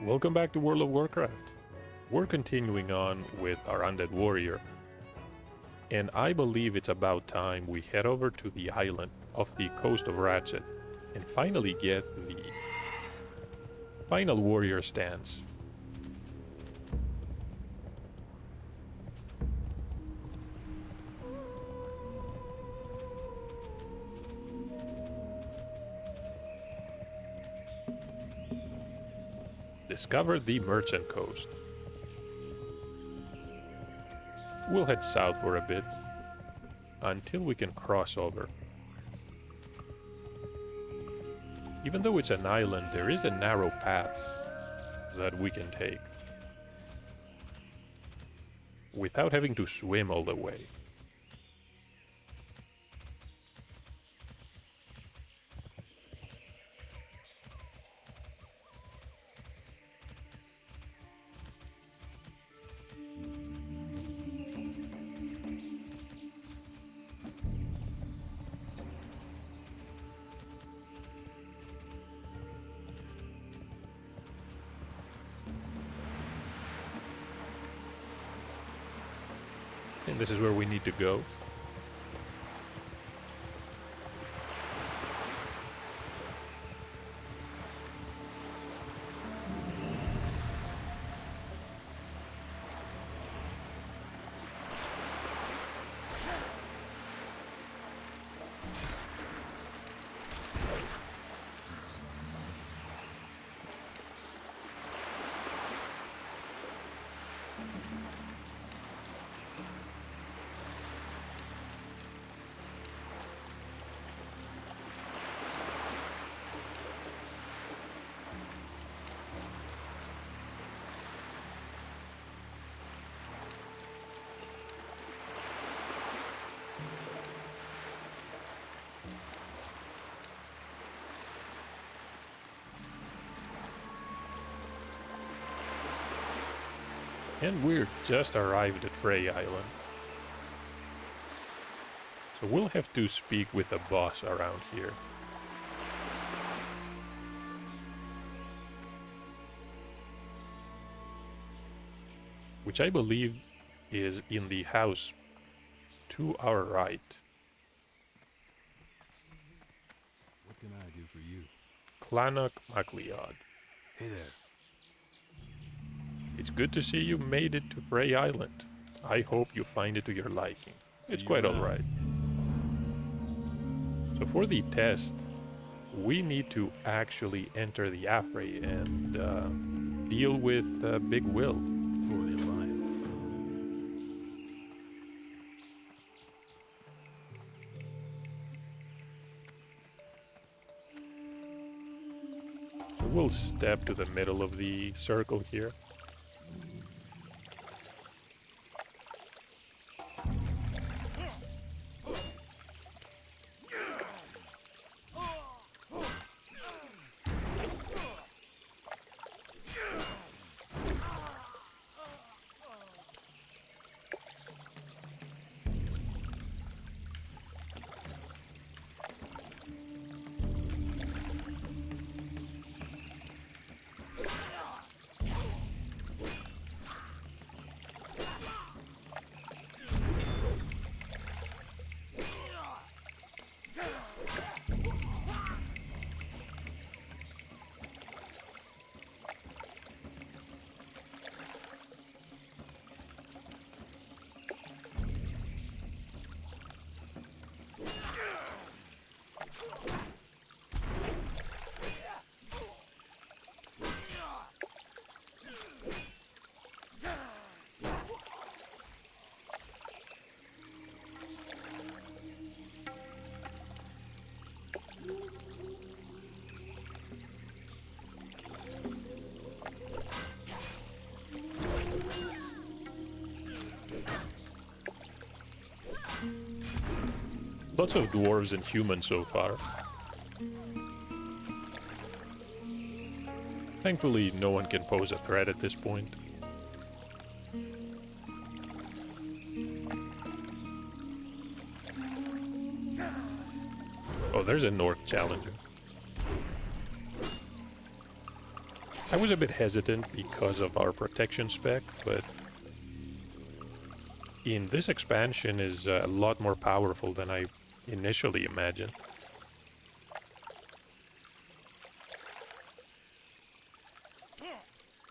Welcome back to World of Warcraft. We're continuing on with our Undead Warrior, and I believe it's about time we head over to the island off the coast of Ratchet and finally get the final warrior stance. Discover the Merchant Coast. We'll head south for a bit until we can cross over. Even though it's an island, there is a narrow path that we can take without having to swim all the way. And this is where we need to go. And we're just arrived at Fray Island. So we'll have to speak with a boss around here. Which I believe is in the house to our right. What can I do for you? Clannoc MacLeod. Hey there. It's good to see you made it to Fray Island. I hope you find it to your liking. It's quite alright. So for the test, we need to actually enter the affray and deal with Big Will. For the Alliance. So we'll step to the middle of the circle here. Lots of dwarves and humans so far. Thankfully, no one can pose a threat at this point. Oh, there's a North challenger. I was a bit hesitant because of our protection spec, but in this expansion is a lot more powerful than I initially imagined.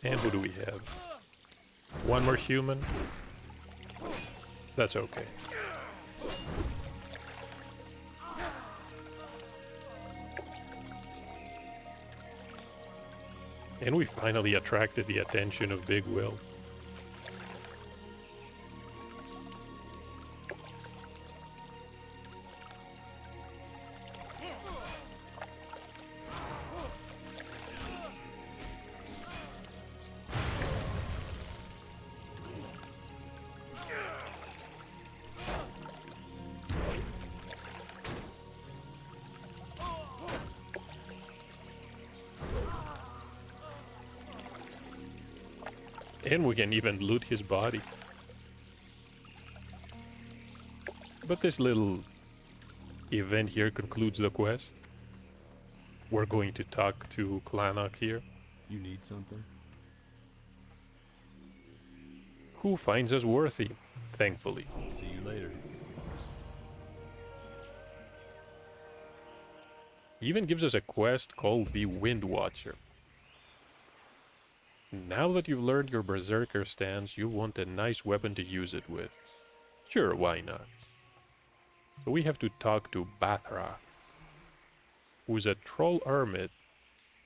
And who do we have? One more human? That's okay. And we finally attracted the attention of Big Will. And we can even loot his body. But this little event here concludes the quest. We're going to talk to Clannock here, You need something? who finds us worthy, thankfully. See you later. He even gives us a quest called the Wind Watcher. Now that you've learned your berserker stance, you want a nice weapon to use it with. Sure, why not? So we have to talk to Bathra, who's a troll hermit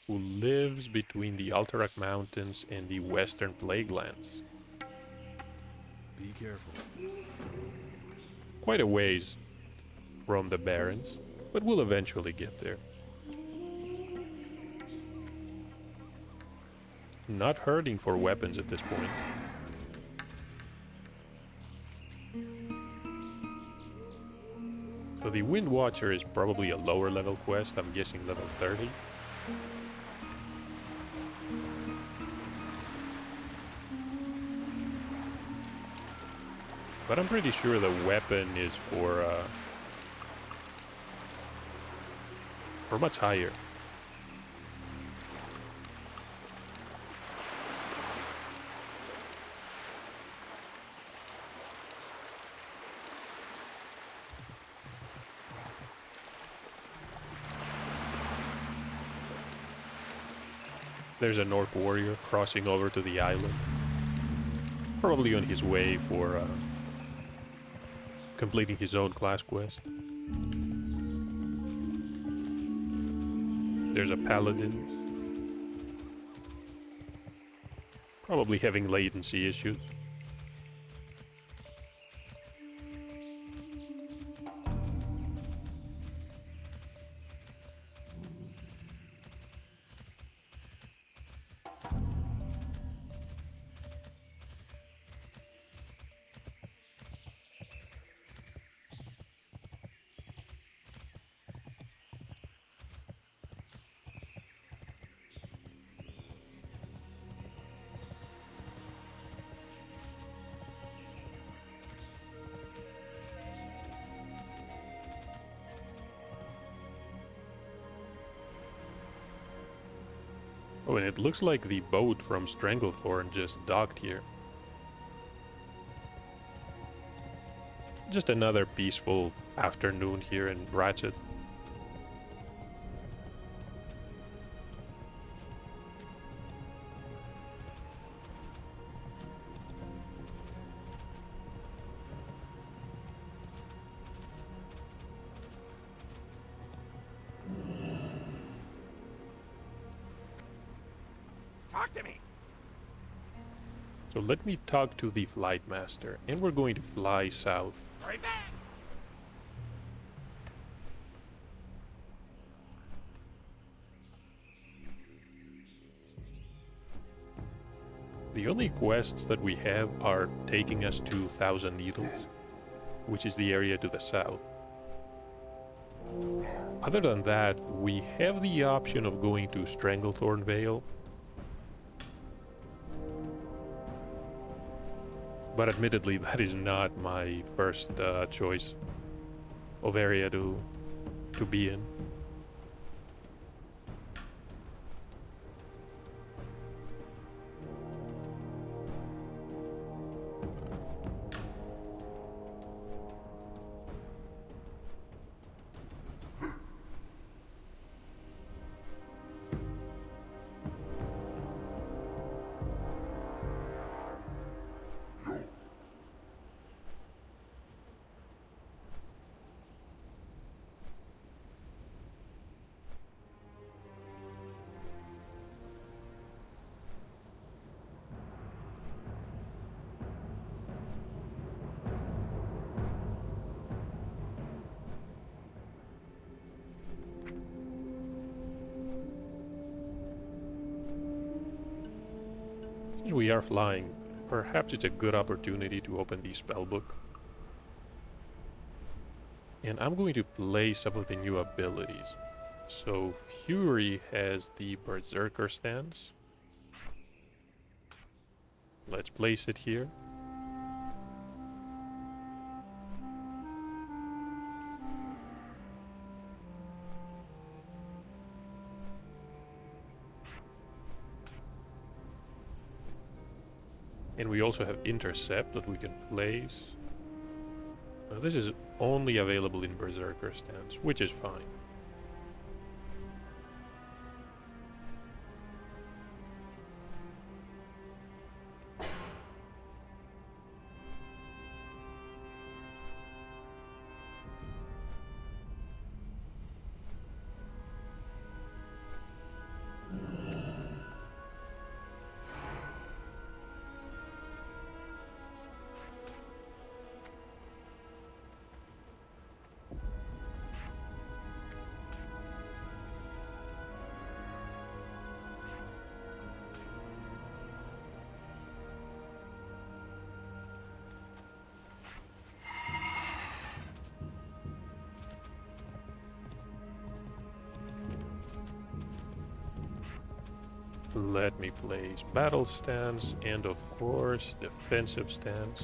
who lives between the Alterac Mountains and the Western Plaguelands. Be careful. Quite a ways from the Barrens, but we'll eventually get there. Not hurting for weapons at this point. So the Wind Watcher is probably a lower level quest, I'm guessing level 30. But I'm pretty sure the weapon is for much higher. There's an orc warrior crossing over to the island. Probably on his way for completing his own class quest. There's a paladin. Probably having latency issues. Oh, and it looks like the boat from Stranglethorn just docked here. Just another peaceful afternoon here in Ratchet. Talk to me. So let me talk to the Flight Master, and we're going to fly south. Right back. The only quests that we have are taking us to Thousand Needles, which is the area to the south. Other than that, we have the option of going to Stranglethorn Vale. But admittedly, that is not my first choice of area to be in. Since we are flying, perhaps it's a good opportunity to open the spellbook. And I'm going to play some of the new abilities. So Fury has the Berserker stance. Let's place it here. And we also have Intercept that we can place. Now this is only available in Berserker stance, which is fine. Let me place battle stance and of course defensive stance.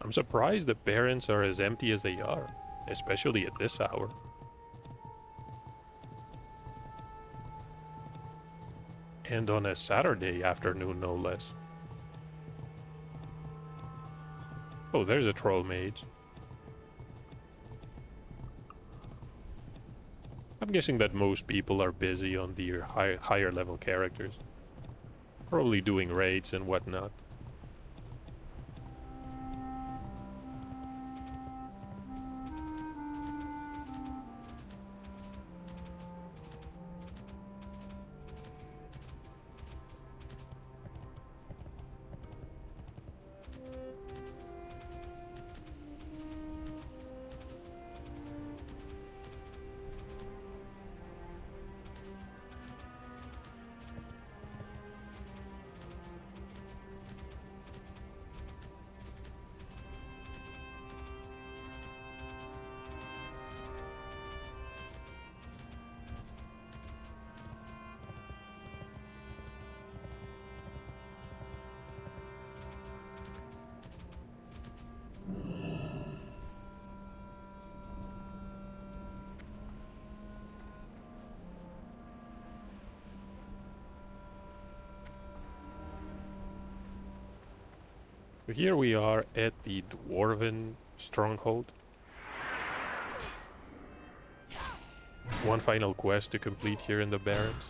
I'm surprised the barrens are as empty as they are, especially at this hour. And on a Saturday afternoon, no less. Oh, there's a troll mage. I'm guessing that most people are busy on the higher level characters. Probably doing raids and whatnot. So here we are at the Dwarven Stronghold. One final quest to complete here in the Barrens.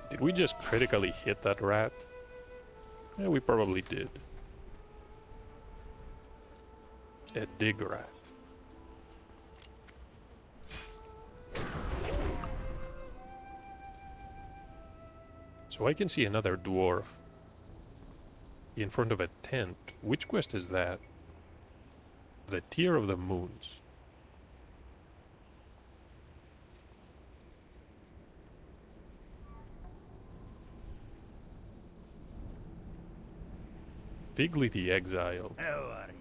Did we just critically hit that rat? Yeah, we probably did. A dig rat. So I can see another dwarf in front of a tent. Which quest is that? The Tear of the Moons. Pigly the Exile. How are you?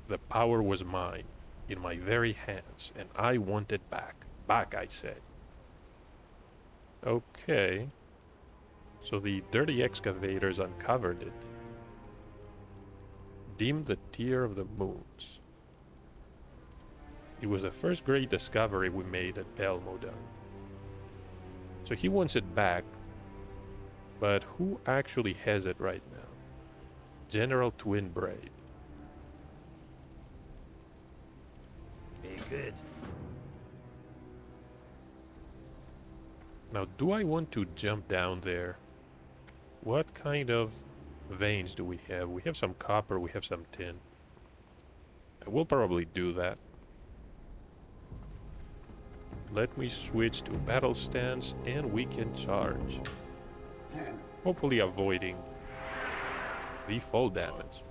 The power was mine, in my very hands, and I want it back. Back, I said. Okay. So the dirty excavators uncovered it. Deemed the Tear of the Moons. It was the first great discovery we made at Belmodan. So he wants it back. But who actually has it right now? General Twinbraid. Be good. Now, do I want to jump down there? What kind of veins do we have? We have some copper, we have some tin. I will probably do that. Let me switch to battle stance and we can charge. Hopefully avoiding the fall damage.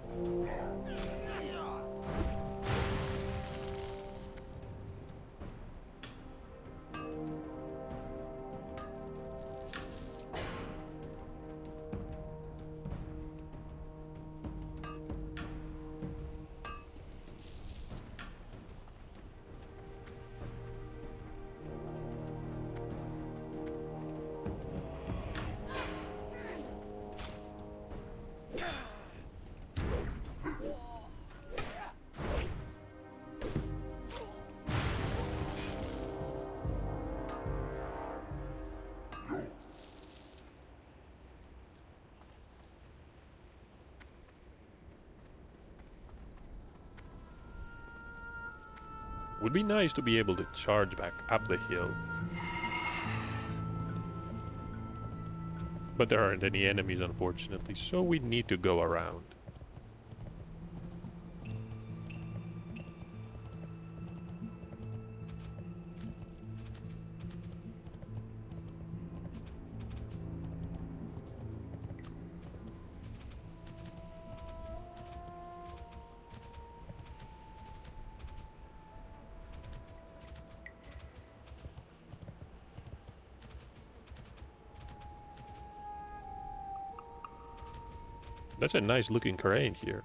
Would be nice to be able to charge back up the hill. But there aren't any enemies, unfortunately, so we need to go around. That's a nice looking crane here.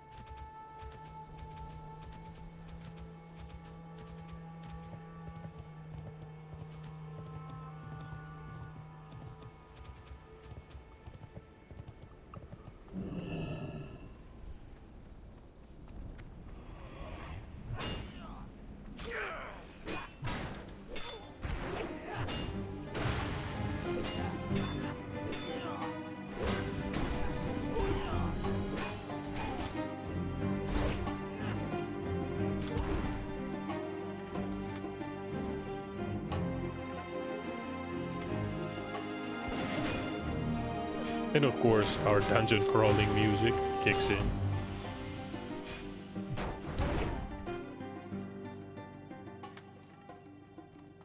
And of course, our dungeon crawling music kicks in.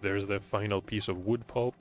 There's the final piece of wood pulp.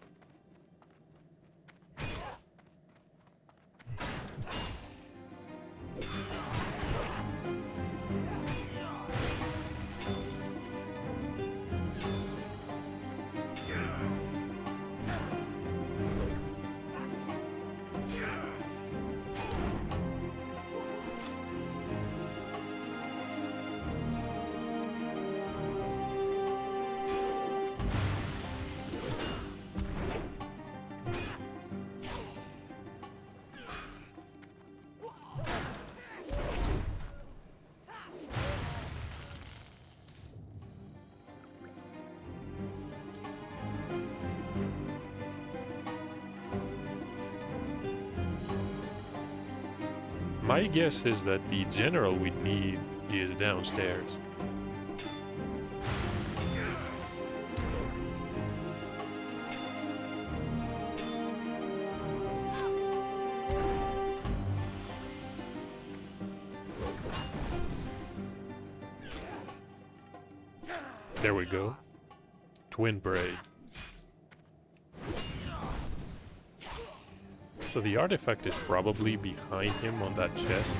My guess is that the general we need is downstairs. There we go. Twin braid. So the artifact is probably behind him on that chest.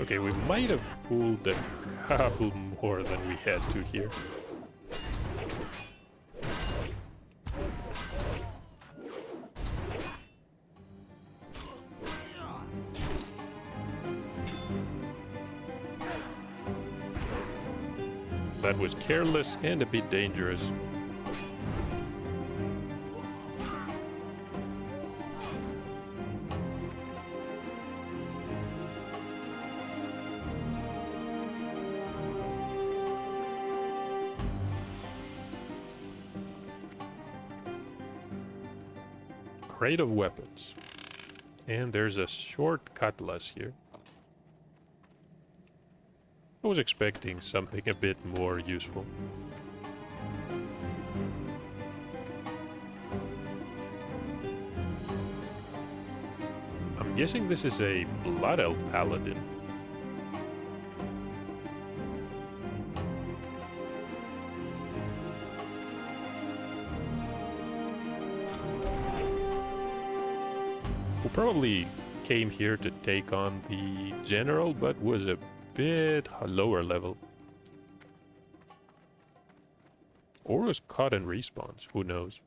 Okay, we might have pulled a couple more than we had to here. That was careless and a bit dangerous. Crate of weapons. And there's a short cutlass here. I was expecting something a bit more useful. I'm guessing this is a Blood Elf Paladin. Who probably came here to take on the general, but was a bit lower level. Or was caught in respawns, who knows.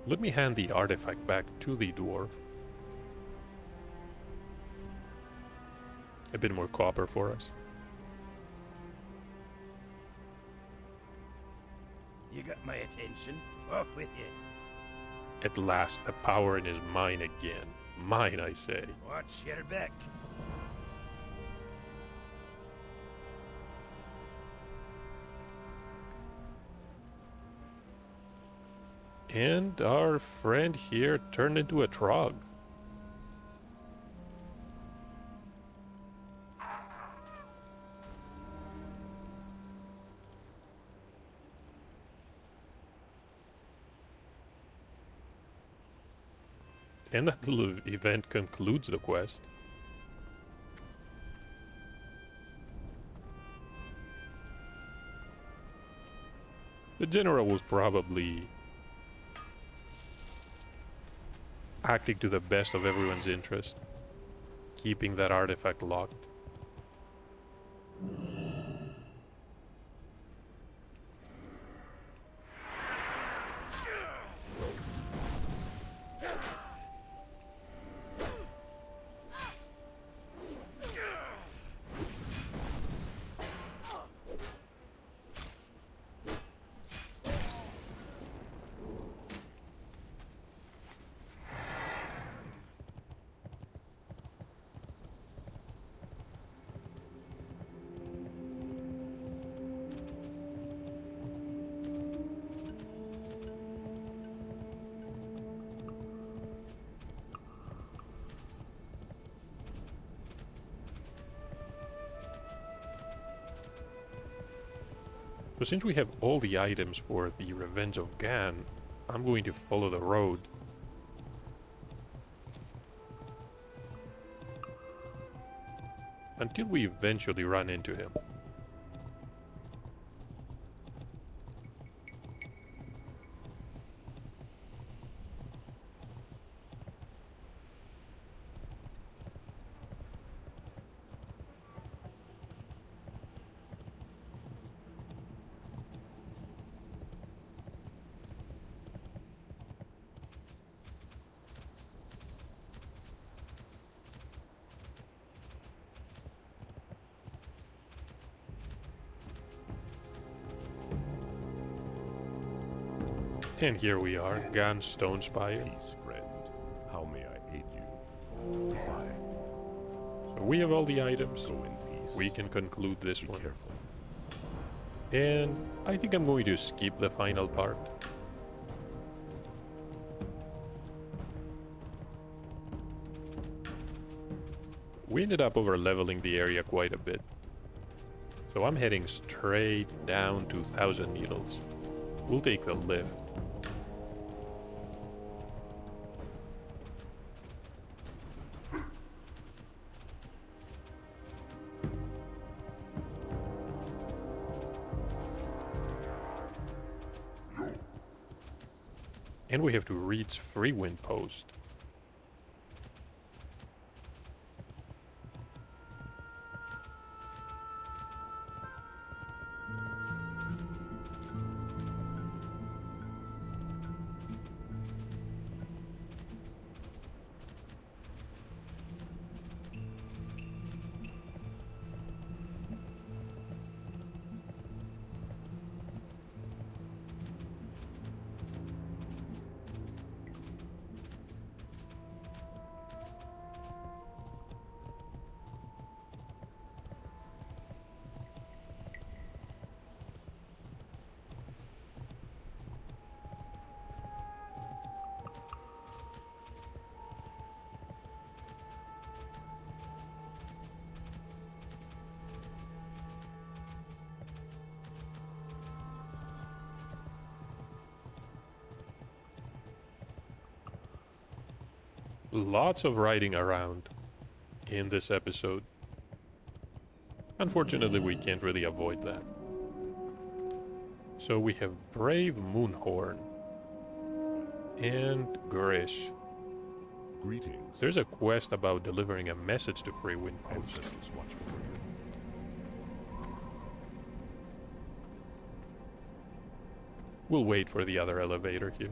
Let me hand the artifact back to the dwarf. A bit more copper for us. You got my attention. Off with you. At last, the power in is mine again. Mine, I say. Watch your back. And our friend here turned into a trog. And that little event concludes the quest. The general was probably acting to the best of everyone's interest, keeping that artifact locked. So since we have all the items for the Revenge of Gan, I'm going to follow the road. Until we eventually run into him. And here we are, Gan Stone Spire. Peace, friend. How may I aid you? Goodbye. So we have all the items. Go in peace. We can conclude this Be one. careful. And I think I'm going to skip the final part. We ended up over leveling the area quite a bit. So I'm heading straight down to Thousand Needles. We'll take the lift. And we have to reach Freewind Post. Lots of riding around in this episode. Unfortunately, we can't really avoid that. So we have Brave Moonhorn and Grish. Greetings. There's a quest about delivering a message to Freewind Post. Ancestors watch over you. We'll wait for the other elevator here.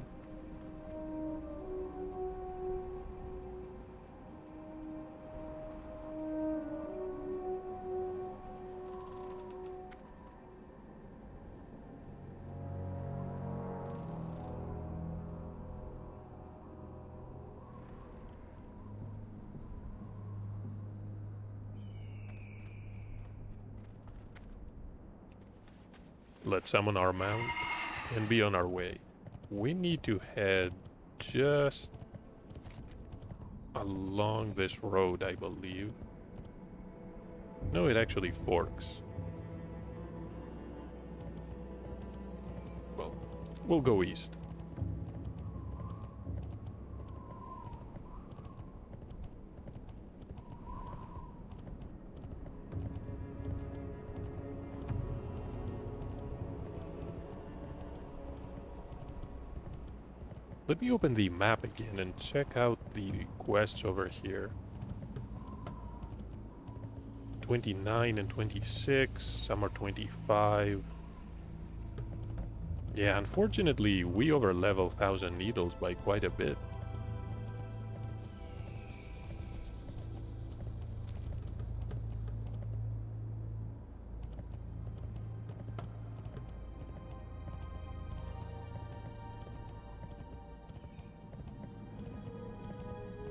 Let's summon our mount and be on our way. We need to head just along this road, I believe. No, it actually forks. Well, we'll go east. Let me open the map again and check out the quests over here. 29 and 26, some are 25. Yeah, unfortunately, we overlevel Thousand Needles by quite a bit.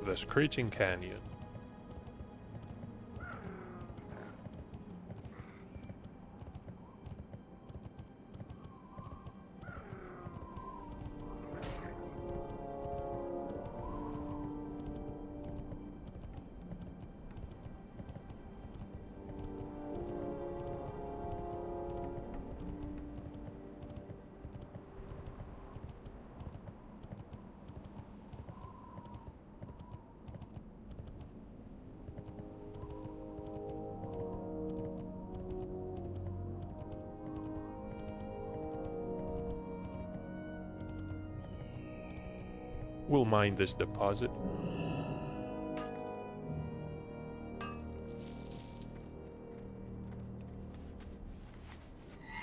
The Screeching Canyon. We'll mine this deposit.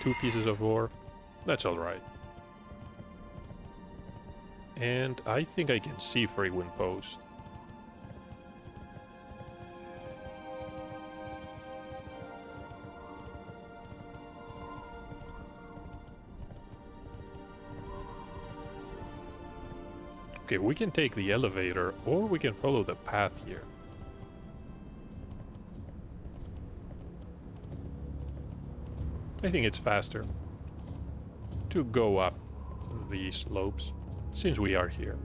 Two pieces of ore. That's alright. And I think I can see Freewind Post. Okay, we can take the elevator, or we can follow the path here. I think it's faster to go up the slopes, since we are here.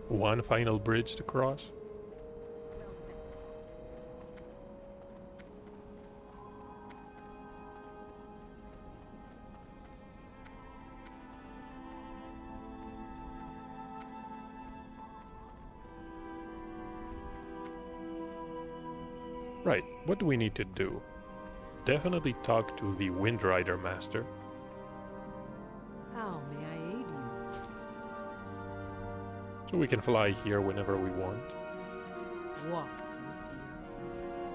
One final bridge to cross. Right, what do we need to do? Definitely talk to the Windrider Master. How may I aid you? So we can fly here whenever we want. Walk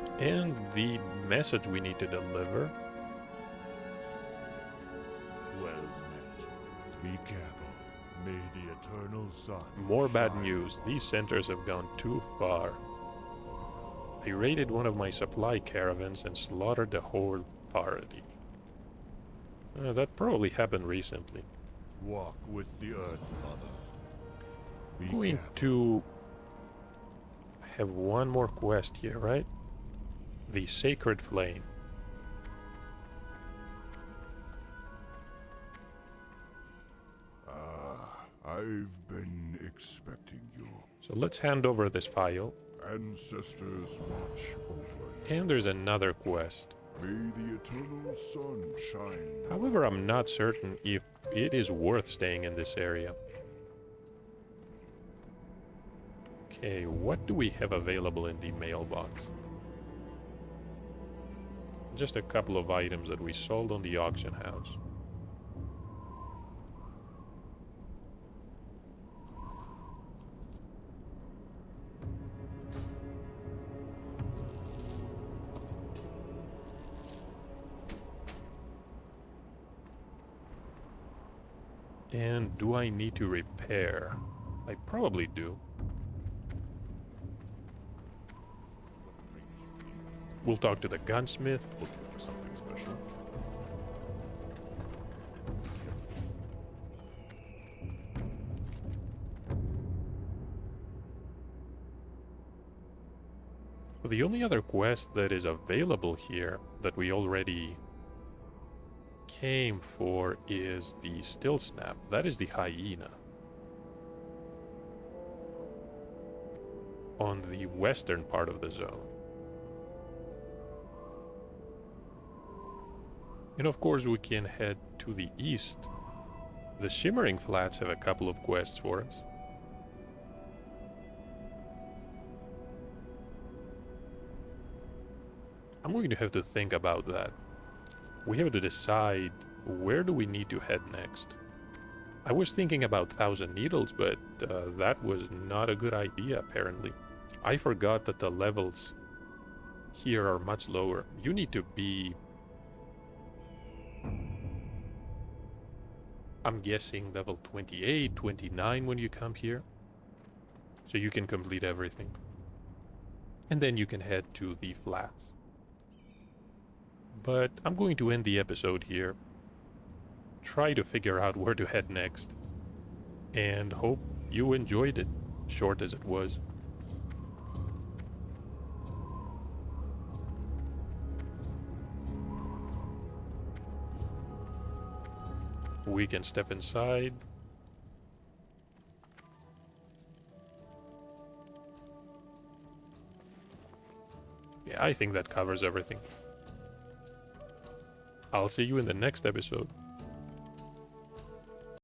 with And the message we need to deliver. Well met. Be careful. May the eternal sun More bad shine. news. These centers have gone too far. I raided one of my supply caravans and slaughtered the whole party. That probably happened recently. Walk with the Earth Mother. Be Going careful. to have one more quest here, right? The Sacred Flame. I've been expecting you. So let's hand over this file. Ancestors watch over you. And there's another quest. May the eternal sun shine. However, I'm not certain if it is worth staying in this area. Okay, what do we have available in the mailbox? Just a couple of items that we sold on the auction house. And do I need to repair? I probably do. We'll talk to the gunsmith. Looking for something special. So the only other quest that is available here that we already came for is the Still Snap. That is the hyena. On the western part of the zone. And of course we can head to the east. The Shimmering Flats have a couple of quests for us. I'm going to have to think about that. We have to decide where do we need to head next. I was thinking about Thousand Needles, but that was not a good idea apparently. I forgot that the levels here are much lower. You need to be, I'm guessing, level 28, 29 when you come here. So you can complete everything. And then you can head to the flats. But I'm going to end the episode here. Try to figure out where to head next. And hope you enjoyed it, short as it was. We can step inside. Yeah, I think that covers everything. I'll see you in the next episode.